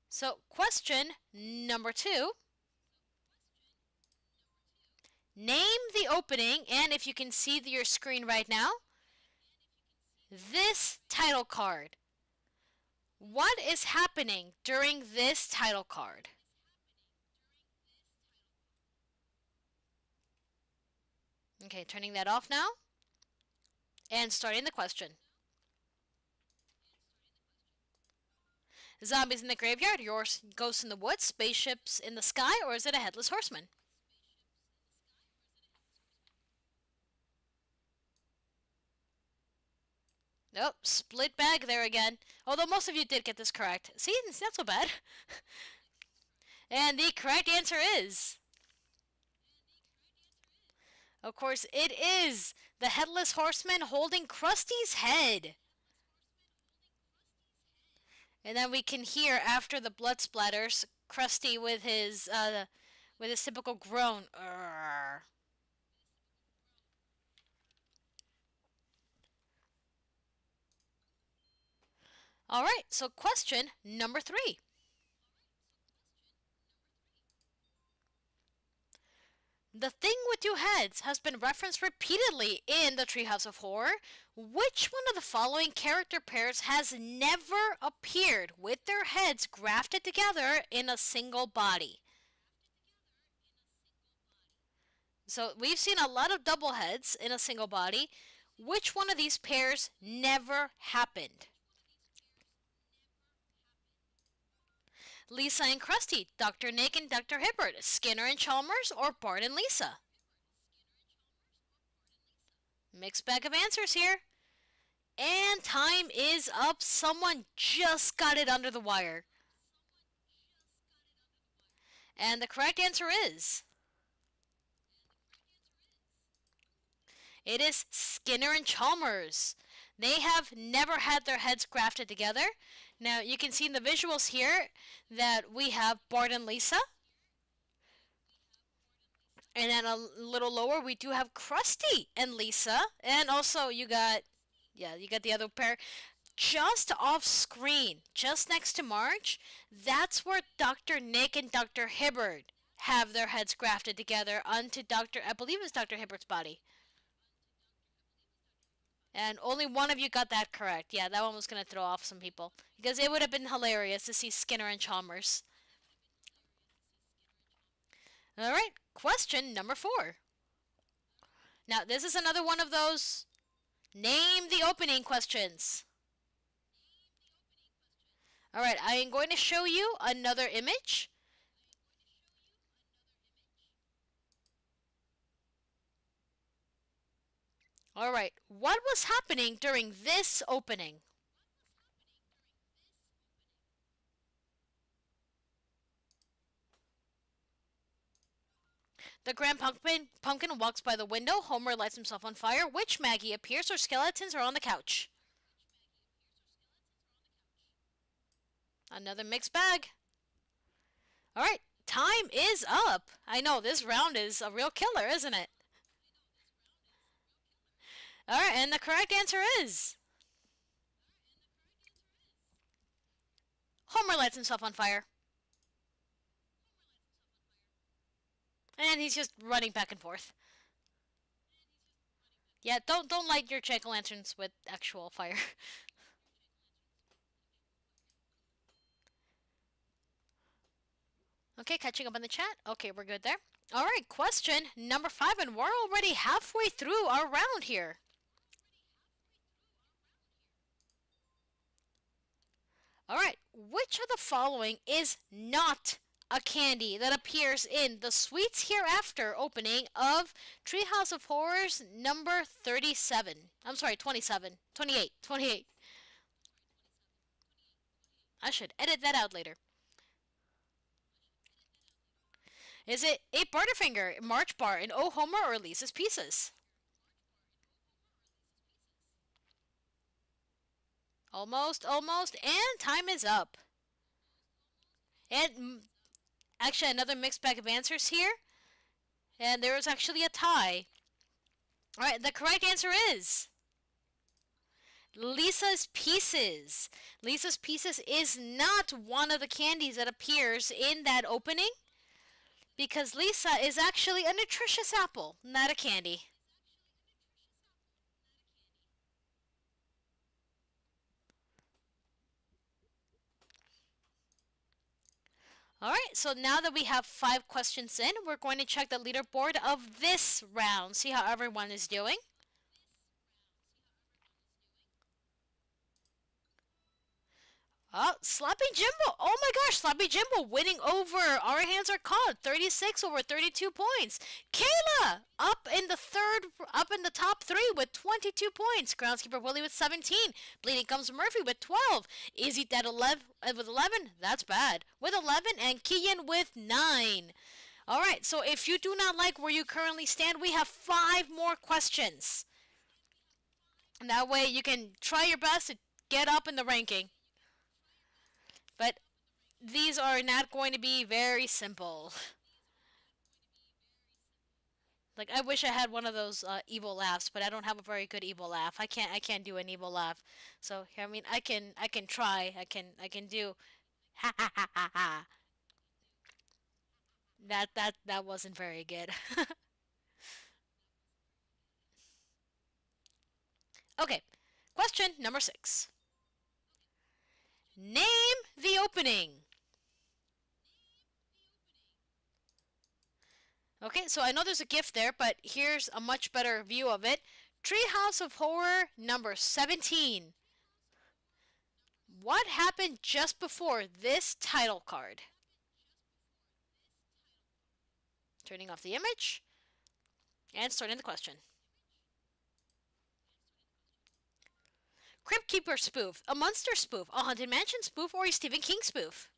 So question number 2. Name the opening, and if you can see your screen right now, this title card. What is happening during this title card? Okay, turning that off now. And starting the question. Zombies in the graveyard, yours ghosts in the woods, spaceships in the sky, or is it a headless horseman? Nope, split bag there again. Although most of you did get this correct. See, it's not so bad. And the correct answer is... of course, it is the Headless Horseman holding Krusty's head. And then we can hear after the blood splatters, Krusty with his typical groan. Urgh. All right, so question number 3. The thing with two heads has been referenced repeatedly in the Treehouse of Horror. Which one of the following character pairs has never appeared with their heads grafted together in a single body? So we've seen a lot of double heads in a single body. Which one of these pairs never happened? Lisa and Krusty, Dr. Nick and Dr. Hibbert, Skinner and Chalmers, or Bart and Lisa? Mixed bag of answers here. And time is up. Someone just got it under the wire. And the correct answer is... it is Skinner and Chalmers. They have never had their heads grafted together. Now, you can see in the visuals here that we have Bart and Lisa. And then a little lower, we do have Krusty and Lisa. And also, you got the other pair. Just off screen, just next to Marge, that's where Dr. Nick and Dr. Hibbert have their heads grafted together onto I believe it's Dr. Hibbert's body. And only one of you got that correct. Yeah, that one was going to throw off some people. Because it would have been hilarious to see Skinner and Chalmers. Alright, question number 4. Now, this is another one of those name the opening questions. Alright, I am going to show you another image. Alright, what was happening during this opening? The Grand Pumpkin walks by the window. Homer lights himself on fire. Which Maggie appears or skeletons are on the couch? Another mixed bag. Alright, time is up. I know, this round is a real killer, isn't it? Alright, and the correct answer is... Homer lights himself on fire. And he's just running back and forth. Yeah, don't light your jack-o'-lanterns with actual fire. Okay, catching up on the chat. Okay, we're good there. Alright, question number 5, and we're already halfway through our round here. Alright, which of the following is not a candy that appears in the Sweets Hereafter opening of Treehouse of Horrors number 37? I'm sorry, 27. 28. I should edit that out later. Is it a Butterfinger, March Bar, an Oh Homer, or Lisa's Pieces? Almost, and time is up. And actually, another mixed bag of answers here. And there is actually a tie. Alright, the correct answer is... Lisa's Pieces. Lisa's Pieces is not one of the candies that appears in that opening. Because Lisa is actually a nutritious apple, not a candy. Alright, so now that we have 5 questions in, we're going to check the leaderboard of this round. See how everyone is doing. Oh, Sloppy Jimbo. Oh my gosh, Sloppy Jimbo winning over Our Hands Are Caught. 36 over 32 points. Kayla up in the top 3 with 22 points. Groundskeeper Willie with 17. Bleeding Comes Murphy with 12. Izzy Dead 11 with 11. That's bad. With 11, and Kian with 9. Alright, so if you do not like where you currently stand, we have 5 more questions. And that way you can try your best to get up in the ranking. But these are not going to be very simple. Like I wish I had one of those evil laughs, but I don't have a very good evil laugh. I can't do an evil laugh. So I mean I can try. I can do ha ha ha ha ha. That wasn't very good. Okay. Question number 6. Name the opening. Okay, so I know there's a gift there, but here's a much better view of it. Treehouse of Horror number 17. What happened just before this title card? Turning off the image and starting the question. Crypt Keeper spoof, a Munster spoof, a Haunted Mansion spoof, or a Stephen King spoof?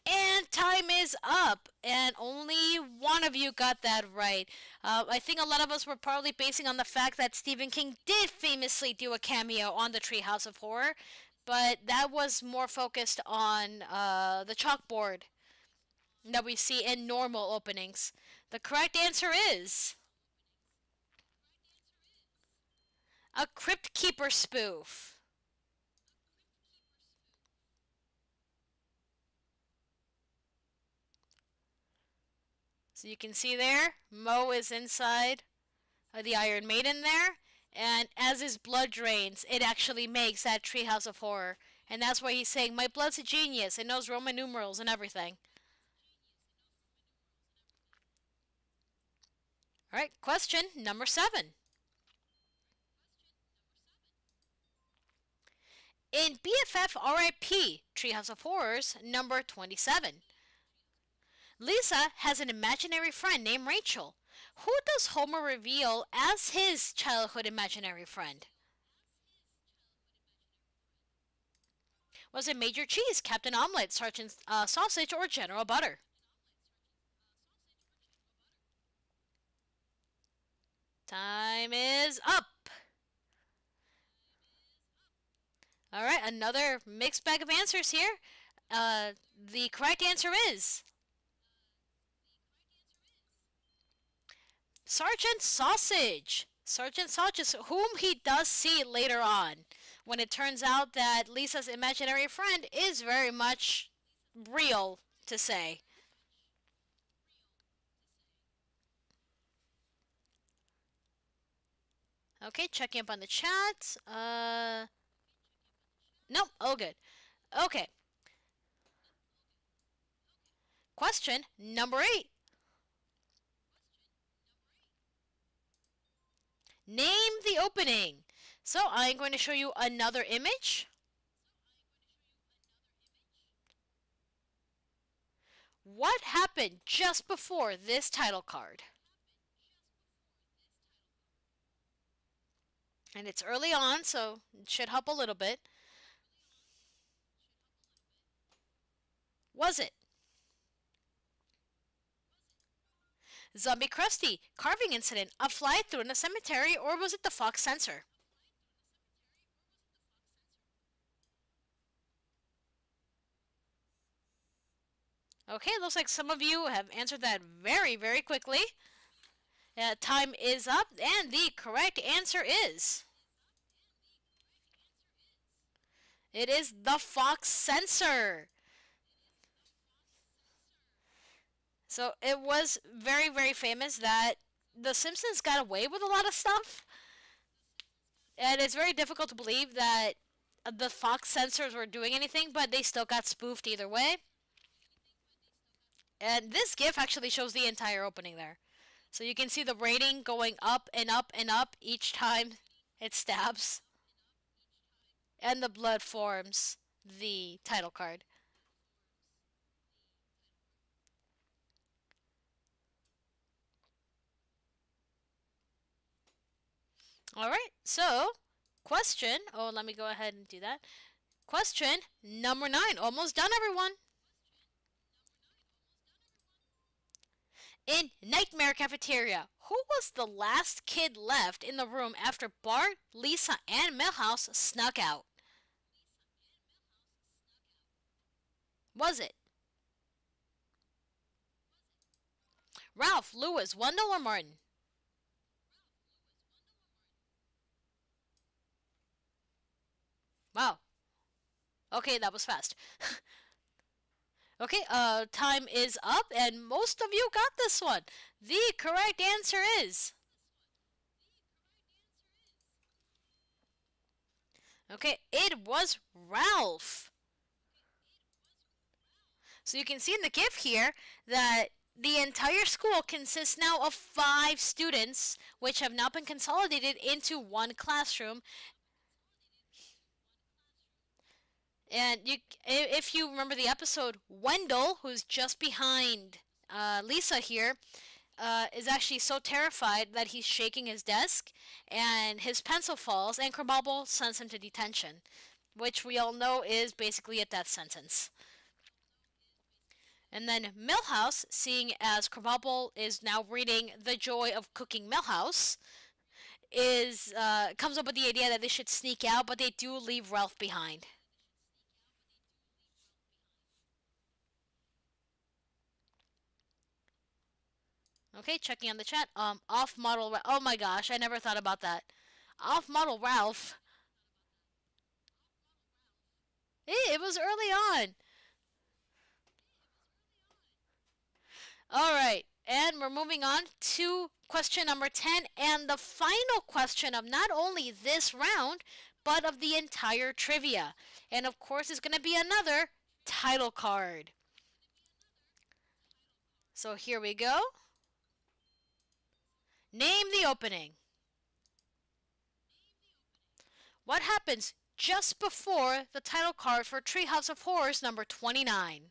And time is up, and only one of you got that right. I think a lot of us were probably basing on the fact that Stephen King did famously do a cameo on the Treehouse of Horror, but that was more focused on the chalkboard that we see in normal openings. The correct answer is a Crypt Keeper spoof. So you can see there, Mo is inside the Iron Maiden there, and as his blood drains, it actually makes that Treehouse of Horror. And that's why he's saying, my blood's a genius, it knows Roman numerals and everything. Alright, question number 7. In BFF RIP, Treehouse of Horrors, number 27, Lisa has an imaginary friend named Rachel. Who does Homer reveal as his childhood imaginary friend? Was it Major Cheese, Captain Omelette, Sergeant Sausage, or General Butter? Time is up. Alright, another mixed bag of answers here. The correct answer is Sergeant Sausage. Sergeant Sausage, whom he does see later on, when it turns out that Lisa's imaginary friend is very much real, to say. Okay, checking up on the chat. Nope, all good. Okay. Question number 8. Name the opening. So I'm going to show you another image. What happened just before this title card? And it's early on, so it should help a little bit. Was it Zombie Krusty, carving incident, a fly through in a cemetery, or was it the Fox sensor? Okay, looks like some of you have answered that very, very quickly. Time is up, and the correct answer is... It is the Fox sensor. So it was very, very famous that the Simpsons got away with a lot of stuff. And it's very difficult to believe that the Fox censors were doing anything, but they still got spoofed either way. And this GIF actually shows the entire opening there. So you can see the rating going up and up and up each time it stabs. And the blood forms the title card. Alright, so question. Oh, let me go ahead and do that. Question number 9. Almost done, everyone. In Nightmare Cafeteria, who was the last kid left in the room after Bart, Lisa, and Milhouse snuck out? Was it Ralph, Lewis, Wendell, or Martin? Wow. Okay, that was fast. Okay, time is up, and most of you got this one. The correct answer is... Okay, it was Ralph. So you can see in the GIF here that the entire school consists now of 5 students, which have now been consolidated into one classroom. And if you remember the episode, Wendell, who's just behind Lisa here, is actually so terrified that he's shaking his desk, and his pencil falls, and Krabobble sends him to detention, which we all know is basically a death sentence. And then Milhouse, seeing as Krabobble is now reading The Joy of Cooking Milhouse, comes up with the idea that they should sneak out, but they do leave Ralph behind. Okay, checking on the chat. Off-model... Oh my gosh, I never thought about that. Off-model Ralph. Hey, it was early on. Alright, and we're moving on to question number 10, and the final question of not only this round, but of the entire trivia. And of course, it's going to be another title card. So here we go. Name the opening. What happens just before the title card for Treehouse of Horrors number 29?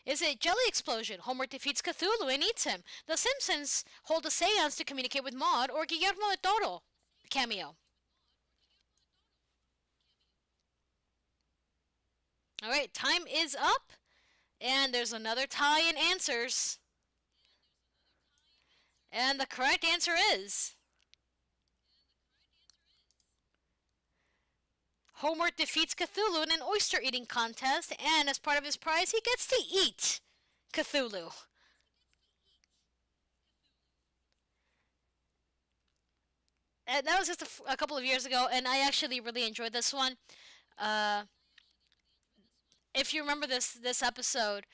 Is it Jelly Explosion? Homer defeats Cthulhu and eats him. The Simpsons hold a seance to communicate with Maude, or Guillermo del Toro cameo. Alright, time is up. And there's another tie in answers. And the correct answer is... Homer defeats Cthulhu in an oyster eating contest, and as part of his prize, he gets to eat Cthulhu. And that was just a couple of years ago, and I actually really enjoyed this one. If you remember this episode,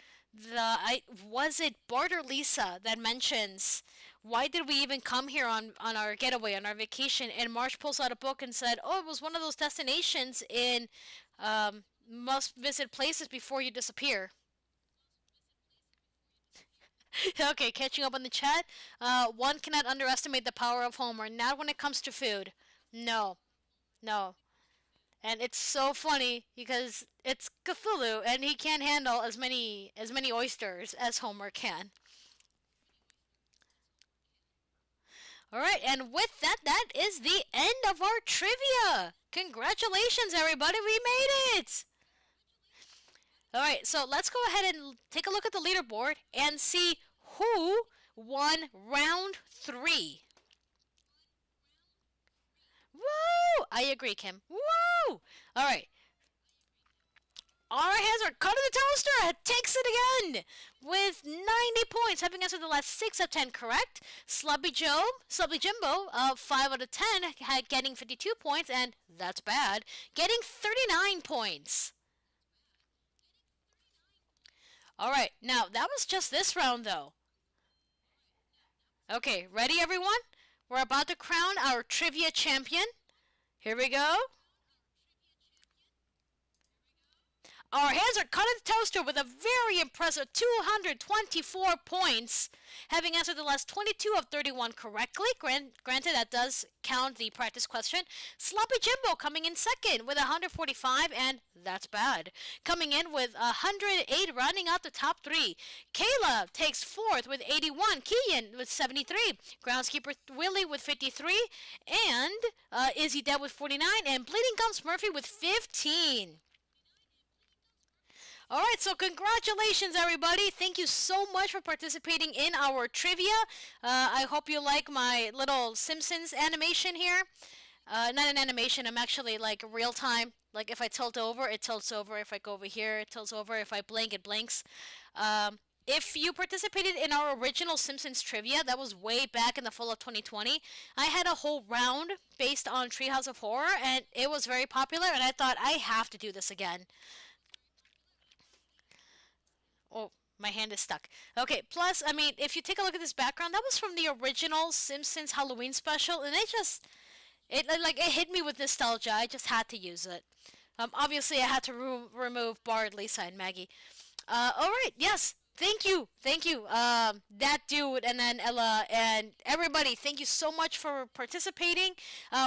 was it Bart or Lisa that mentions, why did we even come here on our getaway, on our vacation? And Marge pulls out a book and said, oh, it was one of those destinations in must visit places before you disappear. Okay, catching up on the chat. One cannot underestimate the power of Homer, not when it comes to food. No, no. And it's so funny because it's Cthulhu, and he can't handle as many oysters as Homer can. Alright, and with that, that is the end of our trivia! Congratulations, everybody, we made it! Alright, so let's go ahead and take a look at the leaderboard and see who won round 3. Woo! I agree, Kim. Woo! Alright. Our hands are cut to the toaster. It takes it again with 90 points, having answered the last 6 of 10 correct. Slubby Jimbo, 5 out of 10, getting 52 points, and that's bad, getting 39 points. Alright, now that was just this round though. Okay, ready everyone? We're about to crown our trivia champion. Here we go. Our hands are cut in the toaster with a very impressive 224 points, having answered the last 22 of 31 correctly. Granted, that does count the practice question. Sloppy Jimbo coming in second with 145, and that's bad. Coming in with 108, rounding out the top 3. Kayla takes fourth with 81. Keegan with 73. Groundskeeper Willie with 53. And Izzy Deb with 49. And Bleeding Gums Murphy with 15. Alright, so congratulations everybody. Thank you so much for participating in our trivia. I hope you like my little Simpsons animation here. Not an animation. I'm actually like real time. Like if I tilt over, it tilts over. If I go over here, it tilts over. If I blink, it blinks. Um, if you participated in our original Simpsons trivia, that was way back in the fall of 2020. I had a whole round based on Treehouse of Horror, and it was very popular. And I thought I have to do this again. Oh, my hand is stuck. Okay, plus, I mean, if you take a look at this background, that was from the original Simpsons Halloween Special, and it hit me with nostalgia. I just had to use it. Obviously, I had to remove Bart, Lisa, and Maggie. All right, yes. Thank you, that dude, and then Ella, and everybody. Thank you so much for participating.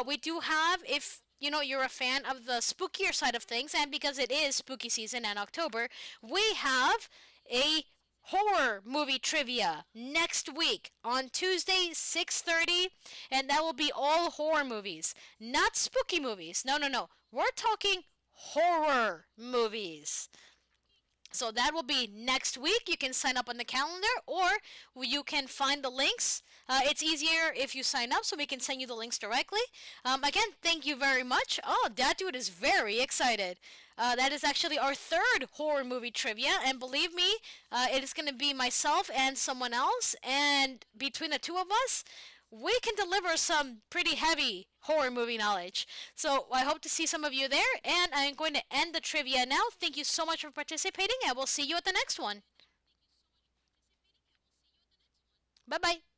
We do have, if you know you're a fan of the spookier side of things, and because it is spooky season and October, we have a horror movie trivia next week on Tuesday 6:30, and that will be all horror movies, not spooky movies. No, no, no. We're talking horror movies. So that will be next week. You can sign up on the calendar, or you can find the links. It's easier if you sign up, so we can send you the links directly. Again, thank you very much. Oh, that dude is very excited. That is actually our third horror movie trivia, and believe me, it is going to be myself and someone else, and between the two of us, we can deliver some pretty heavy horror movie knowledge. So I hope to see some of you there, and I'm going to end the trivia now. Thank you so much for participating, and we'll see you at the next one. Bye bye.